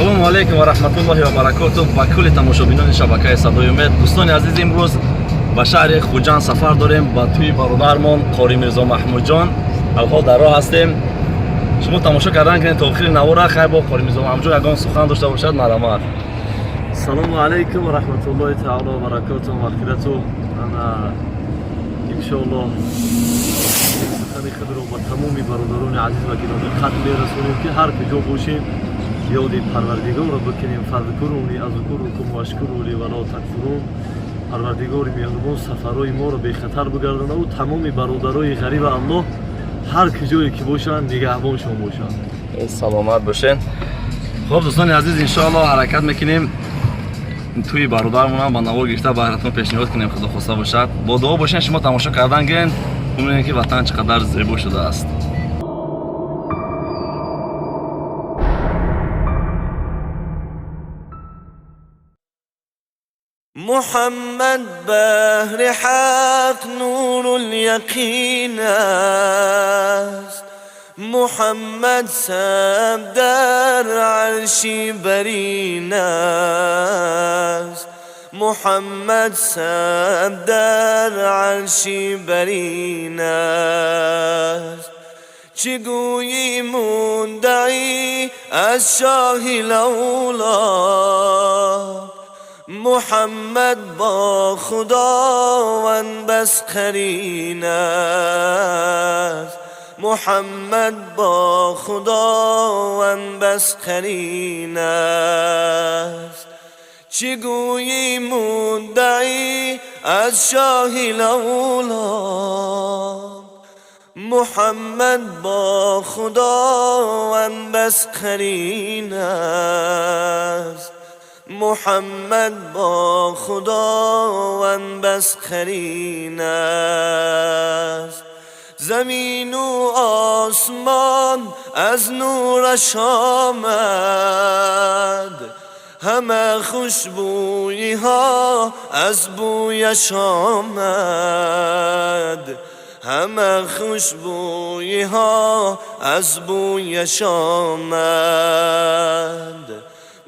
ассалому алайкум ва раҳматуллоҳи ва баракатуҳ ба кулли тамошобинони шабакаи Садои умед. дӯстони азиз, имрӯз ба шаҳри Хуҷанд сафар дорем ба тӯи бародармон Қори Мирзо Маҳмудҷон. алҳол дар роҳ ҳастем. шумо тамошо кардан кунед то охири навора. хай бо Қори Мирзо Маҳмудҷон ягон сухан дошта бошад. марамат. Assalomu alaykum va rahmatullohi ta'ala va barakatuh. Mag'firatu ana inshaalloh sukhani khudro va tamomi barodaron aziz va giromi khat berasonیم که هر کجا باشیم یاد پروردگار را بکنیم. فذکرونی اذکرکم و اشکروا ولا تکفرون. پروردگار مهربان سفرهای ما را بی خطر بگردانه و تمام برادرای غریب الله هر کجایی که باشند نگهبانشان باشند. سلامت باشین. خب دوستان عزیز، انشاءالله حرکت میکنیم. توی برادرمون با نوار گرفته براتون پیشنهاد کنیم خدا خواسته باشد. با دعا باشین. شما تماشا کردن گین ببینید که وطن چقدر زیبا شده است. محمد بهر حق نور الیقین است. محمد سب در عرشی برین است. محمد سب در عرشی برین است. چه گویی مدعی از شاه الاولاد. محمد با خداوند بس قرین است. محمد با خداوند بس قرین است. چه گویی مدعی از شاه الاولاد. محمد با خداوند بس قرین است. محمد با خداوند بس قرین است. زمین و آسمان از نورش آمد. همه خوشبویی ها از بویش آمد. همه خوشبویی ها از بویش آمد.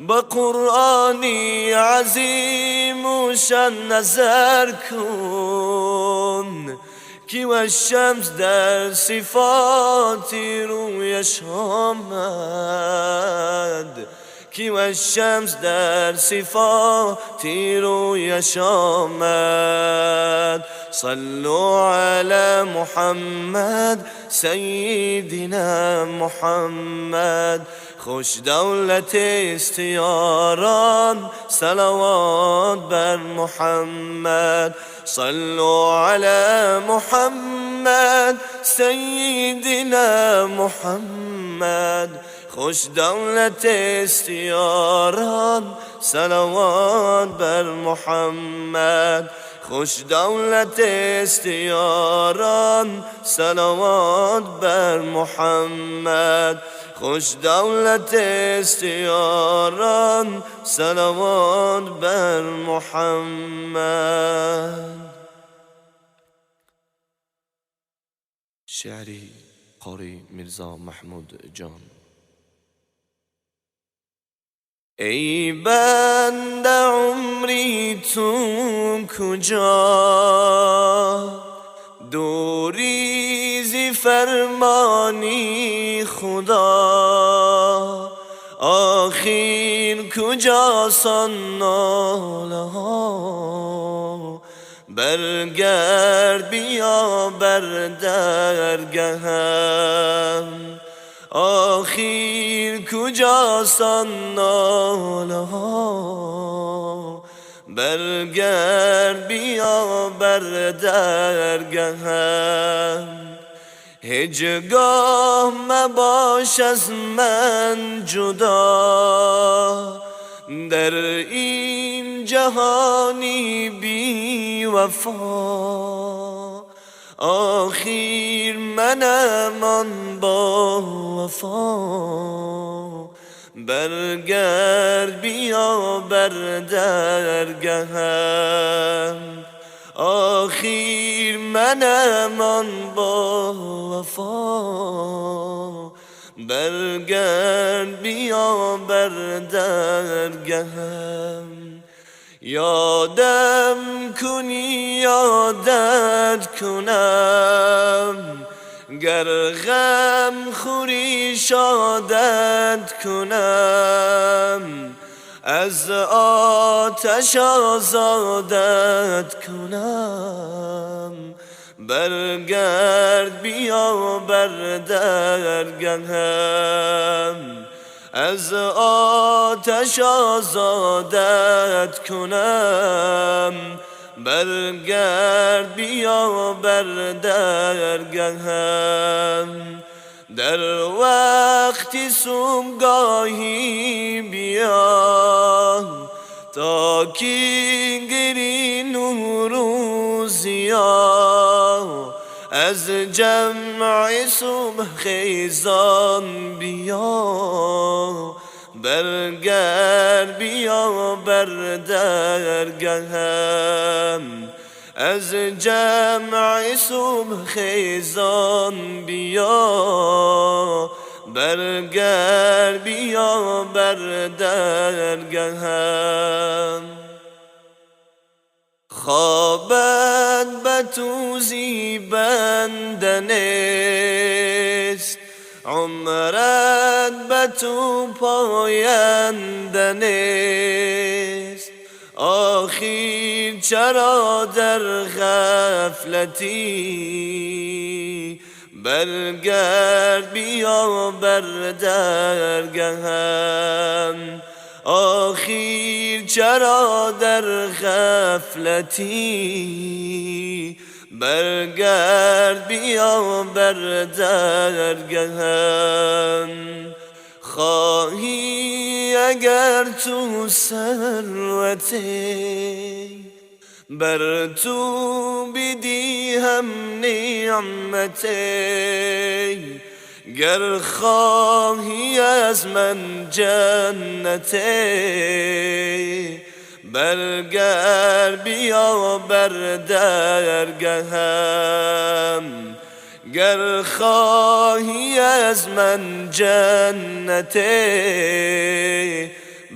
با قرآنی عظیم و شان نظر کن که و شمس در صفات رویش آمد. که و شمس در صفات رویش آمد. صلوا علی محمد سیدنا محمد. خوش دولت استیاران صلوات بر محمد. صلوا علی محمد سیدنا محمد. خوش دولت استیاران صلوات بر محمد. خوش دولت استیاران صلوات بر محمد. خوش دولت استیاران صلوات بر محمد. شعری قاری میرزا محمود جان. ای بنده عمری تو کجا دوری زی فرمانی خدا. آخر کجا سان ناله ها. برگرد بیا بر درگهم. آخر کجا سان ناله ها. برگرد بیا بر درگهم. هجگاه مباش از من جدا. در این جهانی بی وفا. آخر منم آن با وفا. برگرد بیا بر درگهم. آخر منم آن با وفا. برگرد بیا بر درگهم یادم کنی یادت کنم گر غم خوری شادت کنم از آتش آزادت کنم برگرد بیا بر درگهم از آتش آزادت کنم برگرد بیا بر درگهم در وقتی صبحگاهی بیا تا کی گری نوروزیا از جمع صبح خیزان بیا برگرد بیا بر درگهم از جمع صبح خیزان بیا برگرد بیا بر درگهم خوابت به تو زیبندنست عمرت به تو پایندنست آخر چرا در غفلتی برگرد بیا بر درگهم آخر چرا در غفلتی برگرد بیا بر درگهم خواهی اگر تو ثروتی بر تو بدی هم نعمتی گر خواهی از من جنتی برگرد بیا بر درگهم گر خواهی از من جنتی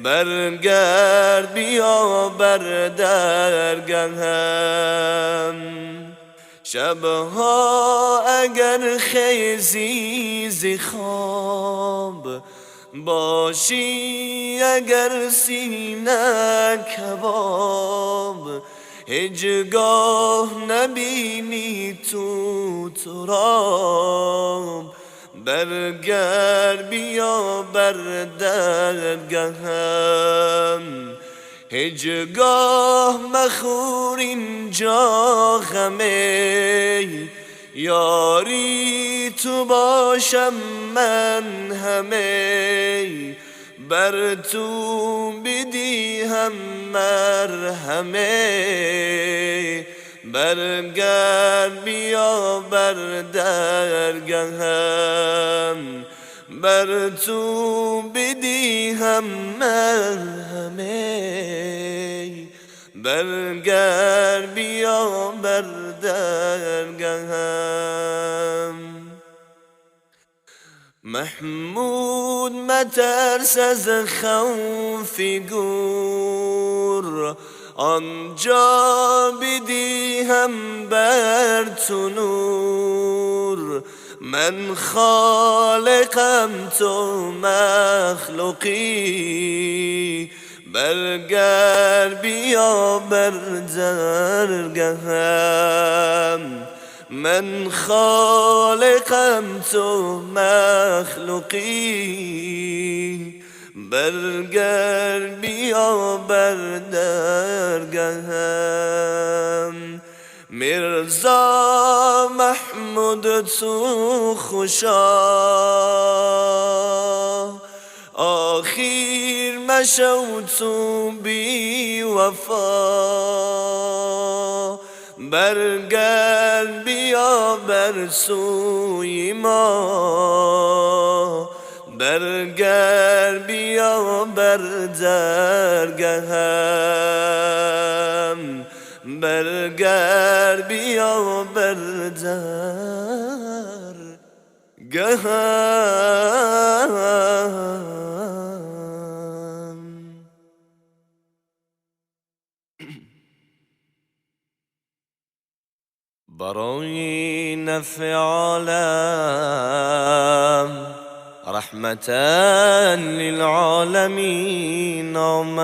برگرد بیا بر درگهم شبها اگر خیزی ز خواب باشی اگر سینه کباب هیچگاه نبینی تو تراب برگرد بیا بر درگهم هیچگاه مخور اینجا غمی یاری تو باشم من همه بر تو بدی هم مرهمه برگرد بیا بر درگهم بر تو بدی هم مرهمه برگرد بیا بر درگهم محمود مترس از خوف گور آنجا بدی هم بر تو نور من خالقم تو مخلوقی برگرد بیا بر درگهم من خالقم تو مخلوقی برگرد بیا بر درگهم میرزا محمود تو خوشا آخر مشو تو بی وفا برگرد بیا بر سوی ما برگرد بیا بر درگهم برگرد بیا بر برای نفع عالم رحمتا للعالمین آمد،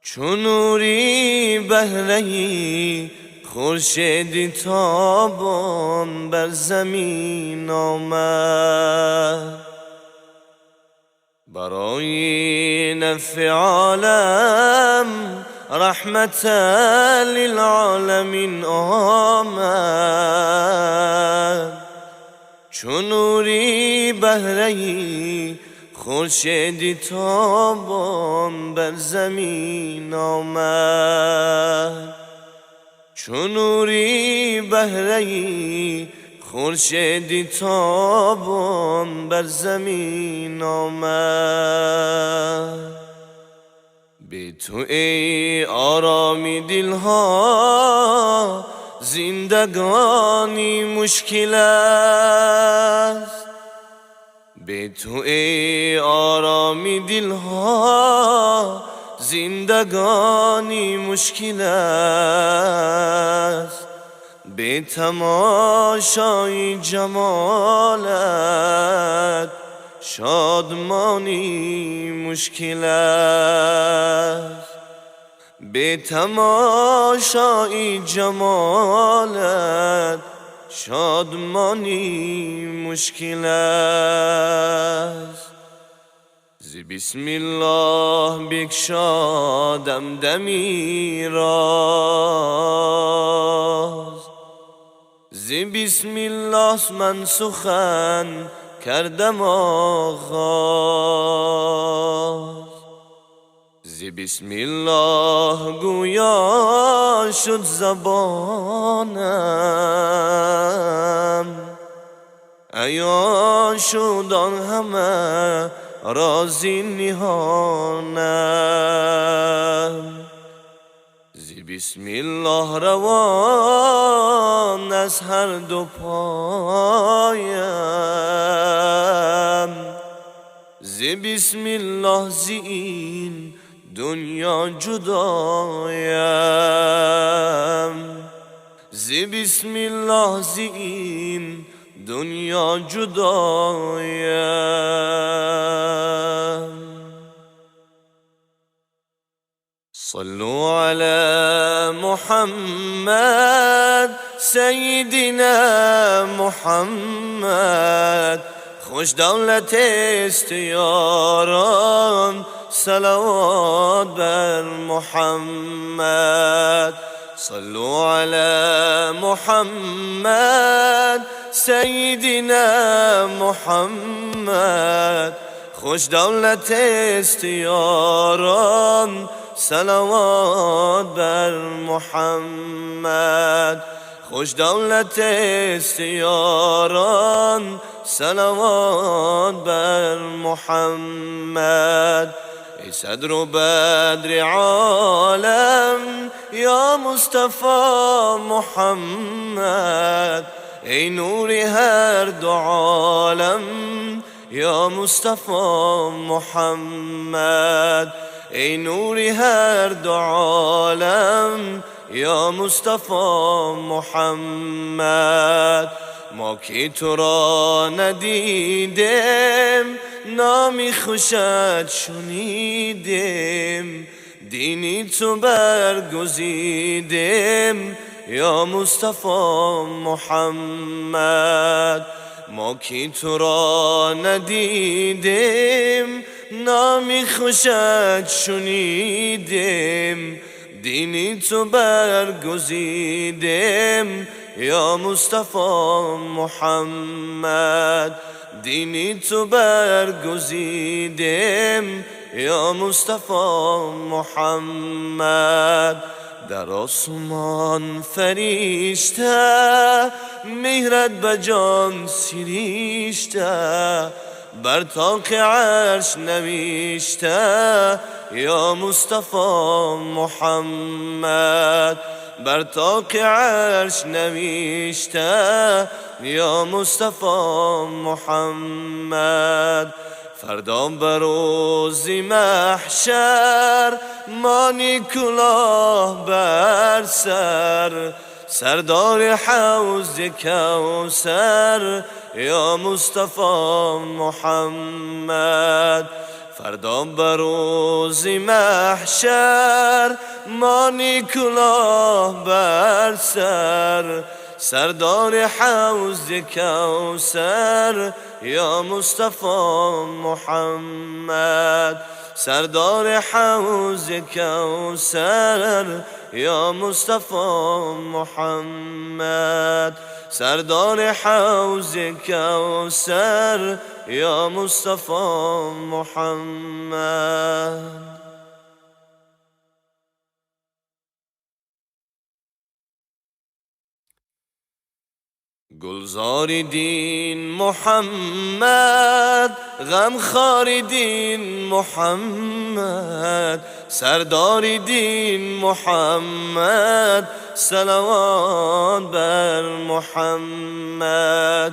چون نوری بهره‌ای خورشیدی تابان بر زمین آمد. برای نفع عالم رحمتا للعالمین آمد، چون نوری بهره‌ای خورشیدی تابان بر زمین آمد، چون نوری بهره‌ای خورشیدی تابان بر زمین آمد. به تو ای آرامی دلها زندگانی مشکل است، به تو ای آرامی دلها زندگانی مشکل است، به تماشای جمالت شادمانی مشکل است، به تماشای جمالت شادمانی مشکل است. ز بسم الله بگشادم دمی راز، ز بسم الله من سخن کردم آغاز، ز بسم الله گویا شد زبانم، عیان شد آن همه رازی نهانم. ز بسم الله روان از هر دو پایم، ز بسم الله زین دنیا جدایم، ز بسم الله زین دنیا جدایم. صلوا على محمد سیدنا محمد، خوش دولت است یاران صلوات بر محمد. صلوا على محمد سیدنا محمد، خوش دولت است یاران صلوات بر محمد، خوش دولت است یاران صلوات بر محمد. ای صدر و بدر عالم یا مصطفی محمد، ای نور هر دو عالم یا مصطفی محمد، ای نور هر دو عالم یا مصطفی محمد. ما که تو را ندیدیم نامی خوشت شنیدیم، دینی تو برگزیدیم یا مصطفی محمد. ما که تو را ندیدیم نامی خوشت شنیدیم، دینی تو برگزیدیم یا مصطفی محمد، دینی تو برگزیدیم یا مصطفی محمد. در آسمان فرشته مهرت بجان سریشته، بر طاق عرش نوشته یا مصطفی محمد، بر طاق عرش نوشته یا مصطفی محمد. فردا بر روز محشر مانی کلاه بر سر، سردار حوض کوثر یا مصطفی محمد. فردا بر روز محشر مانی کلاه بر سر، سردار حوض کوثر یا مصطفی محمد. سردار حوض کوثر یا مصطفی محمد. سردار حوض کوثر یا مصطفی محمد. گلزار دین محمد، غمخوار دین محمد، سردار دین محمد، صلوات بر محمد.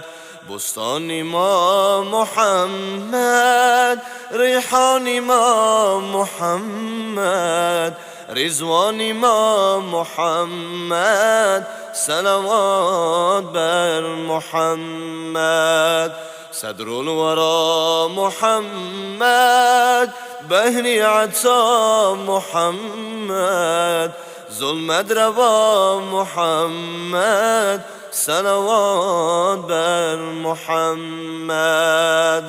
بستان ما محمد، ریحان ما محمد، رضوان ما محمد، صلوات بر محمد. صدر الورى محمد، بحر عطا محمد، ظلمت روا محمد، صلوات بر محمد.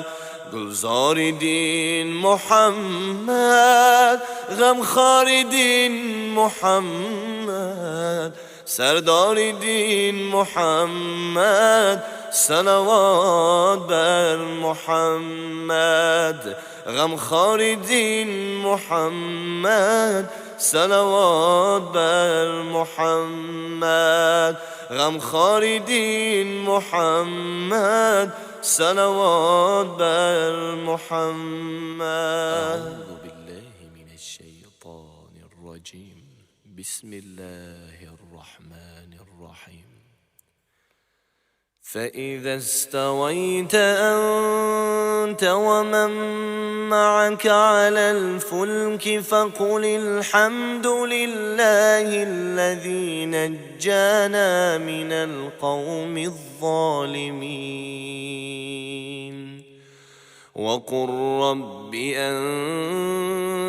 گلزار دین محمد، غمخوار دین محمد، سردار دین محمد، صلوات بر محمد. غمخوار دین محمد، صلوات بر محمد. غمخوار دین محمد، صلوات بر محمد. أعوذ بالله من الشيطان الرجيم. بسم الله الرحمن الرحيم. فإذا استويت أنت ومن معك على الفلك فقل الحمد لله الذي نجانا من القوم الظالمين وقل رب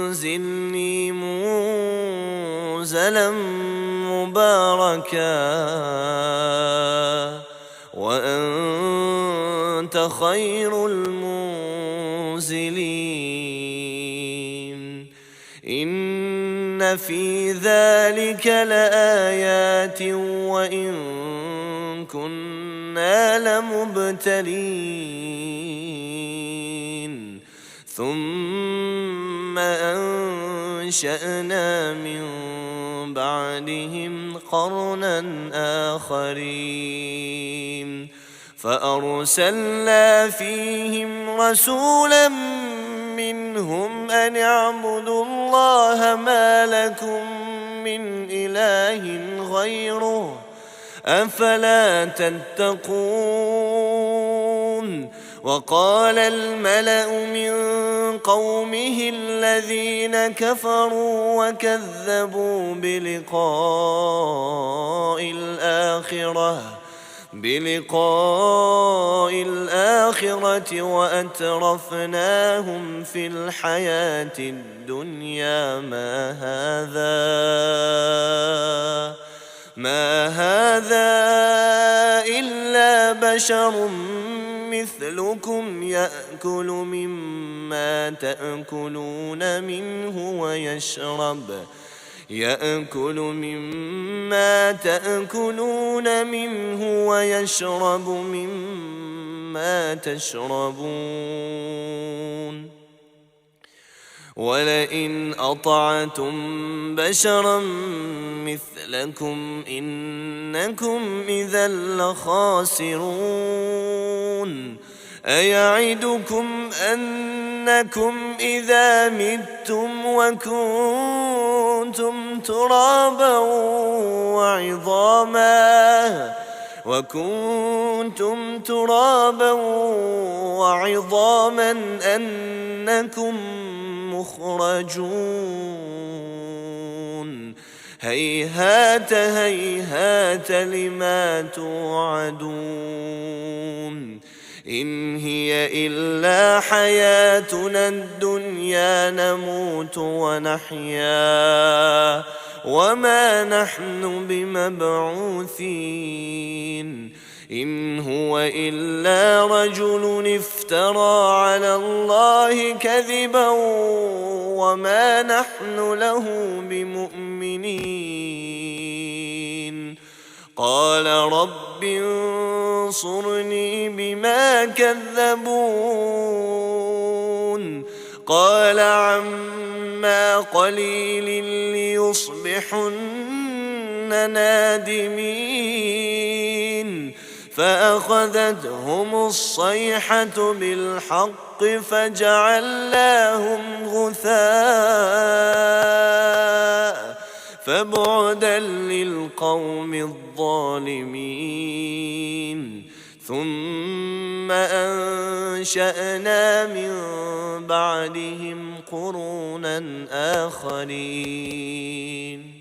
أنزلني منزلا مباركا وأنت خير المنزلين. إن في ذلك لآيات وإن كنا لمبتلين ثم أنشأنا من بعدهم قرنا آخرين فأرسلنا فيهم رسولا منهم أن اعبدوا الله ما لكم من إله غيره أفلا تتقون. وقال الملأ من قومه الذين كفروا وكذبوا بلقاء الآخرة وأترفناهم في الحياة الدنيا ما هذا إلا بشر مثلكم يأكل مما تأكلون منه ويشرب مما تشربون. ولئن أطعتم بشرا مثلكم إنكم إذا لخاسرون. أيعدكم أنكم إذا متم وكنتم ترابا وعظاما أنكم مخرجون هيهات هيهات لما توعدون إن هي إلا حياتنا الدنيا نموت ونحيا وما نحن بمبعوثين إن هو إلا رجل افترى على الله كذبا وما نحن له بمؤمنين قال رب انصرني بما كذبون قال عما قليل ليصبحن نادمين فأخذتهم الصيحة بالحق فجعلناهم غثاء فبعدا للقوم الظالمين ثم أنشأنا من بعدهم قرونا آخرين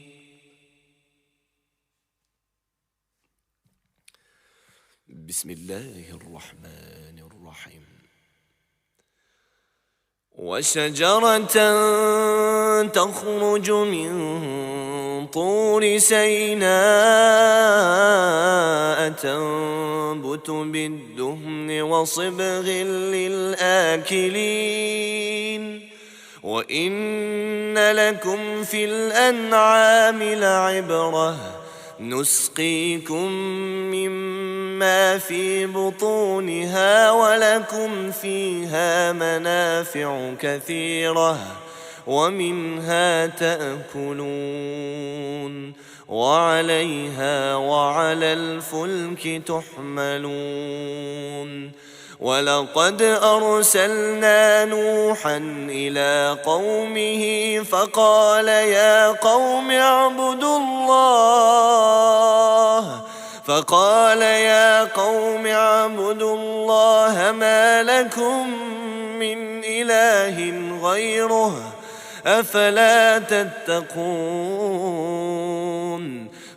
بسم الله الرحمن الرحيم وشجرة تخرج من طور سيناء تنبت بالدهن وصبغ للآكلين وإن لكم في الأنعام لعبرة نسقيكم مما في بطونها ولكم فيها منافع كثيرة ومنها تأكلون وعليها وعلى الفلك تحملون ولقد أرسلنا نوحا إلى قومه فقال يا قوم اعبدوا الله ما لكم من إله غيره أفلا تتقون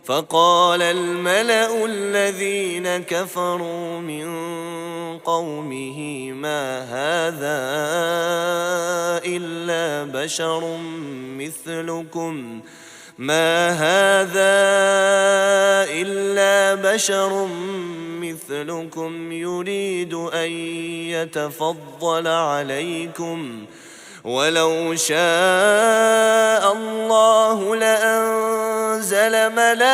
فقال الملأ الذين كفروا من قومه ما هذا إلا بشر مثلكم يريد أن يتفضل عليكم ولو شاء الله لأنزل ملائكة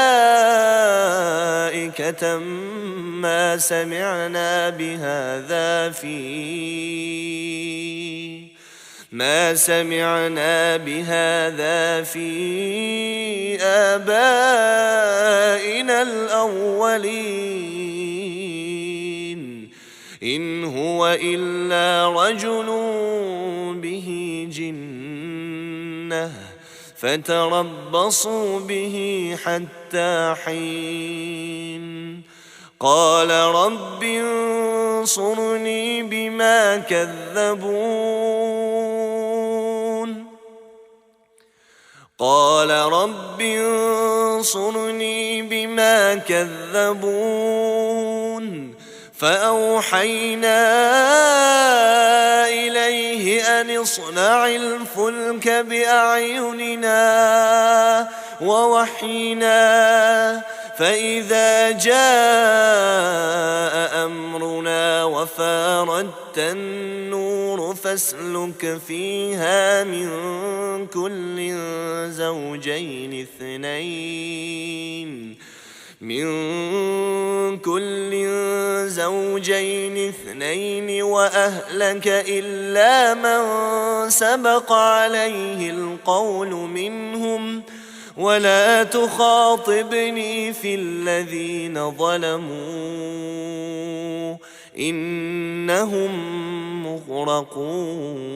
ما سمعنا بهذا في آبائنا الأولين إن هو إلا رجل به جنة فتربصوا به حتى حين قال رب انصرني بما كذبون فأوحينا إليه أن اصنع الفلك بأعيننا ووحينا فإذا جاء أمرنا وفاردت النور فاسلك فيها من كل زوجين اثنين وأهلك إلا من سبق عليه القول منهم ولا تخاطبني في الذين ظلموا إنهم مغرقون.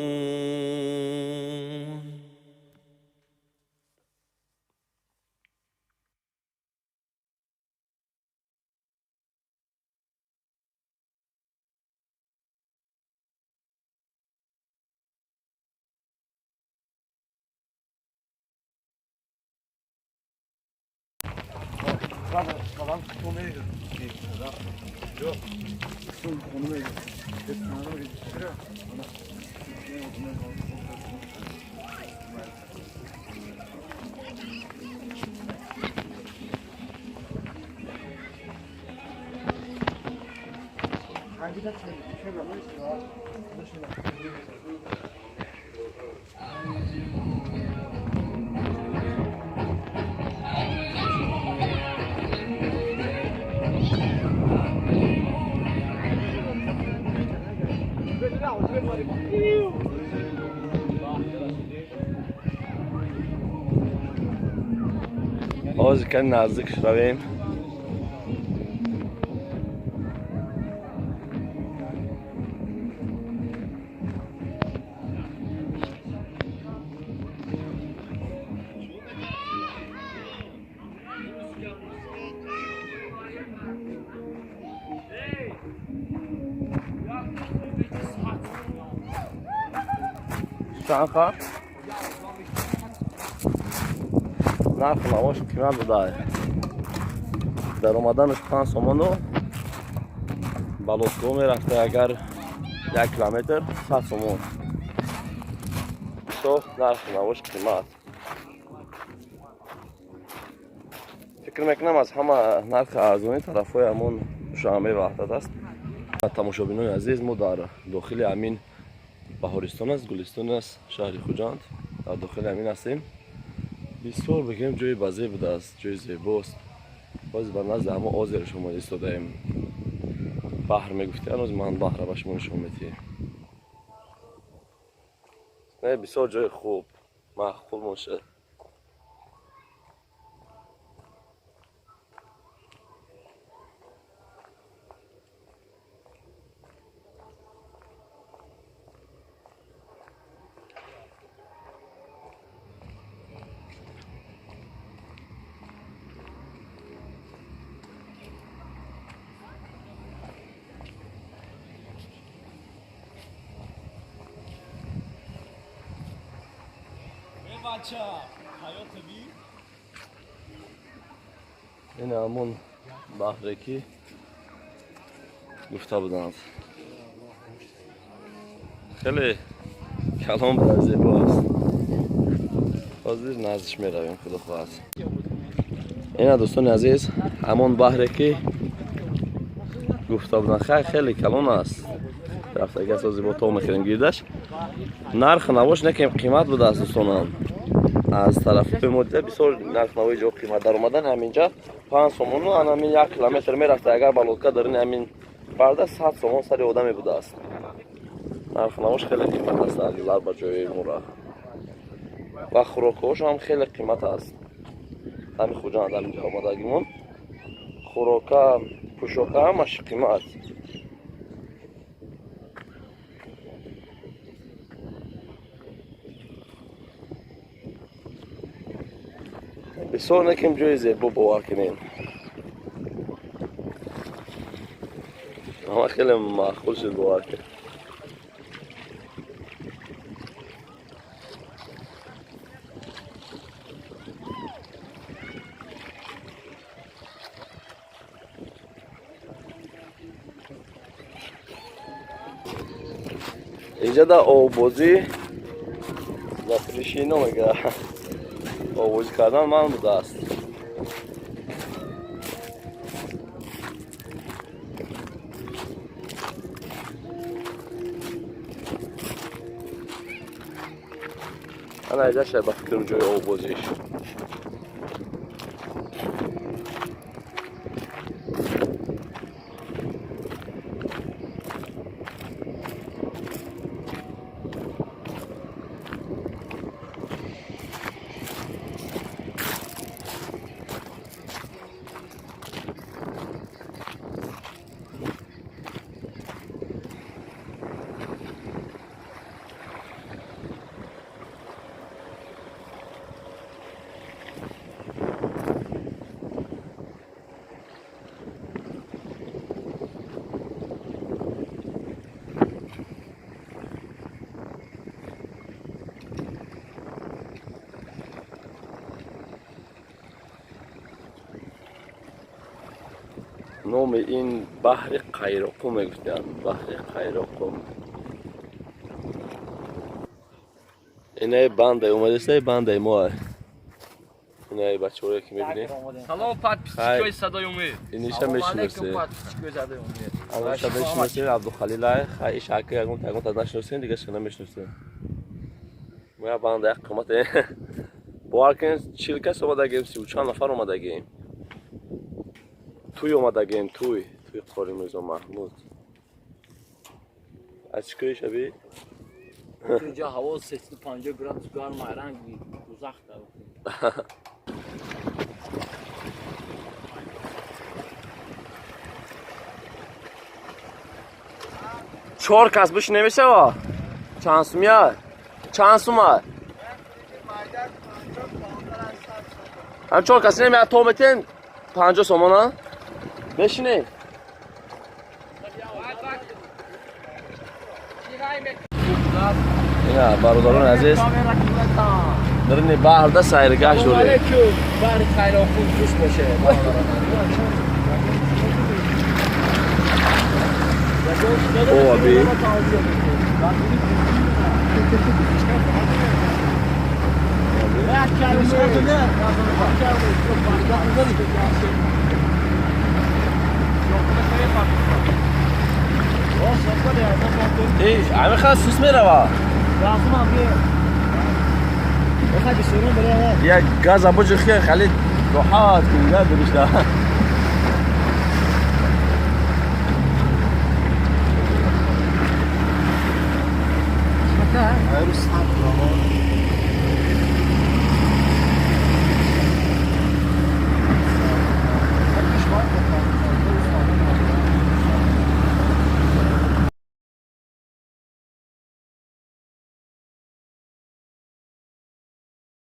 باز کن نزدیک شویم. چند فرق؟ نرخ نواش قیمت بوده. در اومدنش 5 تومان و بالاتر میرفته اگر 1 کیلومتر 100 تومان. تو نرخ نواش قیمت. فکر میکنم از همه نرخ ارزانی طرفای همون شامه وحدت است. تماشابینان عزیز، ما در داخل همین بهارستان است، گلستان است، شهر خوجند. در داخل همین هستیم. بسیار بگیم جای بزرگ بوده است، جای زیباست. باز بر نزد همه آذر شما ایستادیم. بحر میگفتی، هنوز من بحر به شما نشون میدم. نه بسیار جای خوب، معقول باشه. این همون بحری که گفته بودند. خیلی کلام بوده، زیباست. حاضر نزدش می رویم خدا خواهد. این دوستان عزیز همون بحری که گفته بودند خیلی کلام است. رفته اگه سازی با تو میخوریم گیردش. نرخ نواش نکیم قیمت بوده است دوستان. از طرف به مدت بسیار نرخ نوای جو قیمت در اومدن همینجا 5 تومان و همین 1 کیلومتر میرفته اگر بالاتر دارین همین پرده 100 تومان سر آدمی بوده است. نرخ نواش خیلی قیمت است از نظر به جای مورا و خوراکاش هم خیلی قیمت است. همین خوجند همینجا آمدگیمون خوراکا پوشاکا همش قیمت. بسیار نکیم جای زیبا باور کنیم. اما خیلی معقول شد باور کنیم. اینجا در آبازی در فریشی نمیگه آبازی کردن من بوده است. انا اینجا شاید بفکرم جای آبازیش. نام این بحر قیراقم گفتن، بحر قیراقم. اینه بنده اومده است، بنده ما. اینه بچه‌ها که می‌بینید. سلام подписчикای صدای امید. اینیش هم میشناسه. подписчикای صدای امید. الان شما میشناسید عبدالخلیل خیلی شاکر اون تا نشناسید دیگه شما نمیشناسید. ما بنده قیمت بارکن 40 کس اومدگیم 34 نفر اومدگیم. توی اومدگیم توی قاری میرزا محمود. از چی شبیه؟ اینجا هوا 350 گرم گرم رنگ دوزخ داره. 4 کس بش نمیشه وا. چند سومیه؟ چند سومه؟ هم 4 کسی نمیاد تو بتین 50 سومه بشینه. اینا برادران عزیز درین بحر ده سیرگاه شده. بحر قیراقم خوش باشه. او ابی ایش همه خواست سوس میره با یک گاز ابو جخیه خیلی راحت کنگه درشته عروس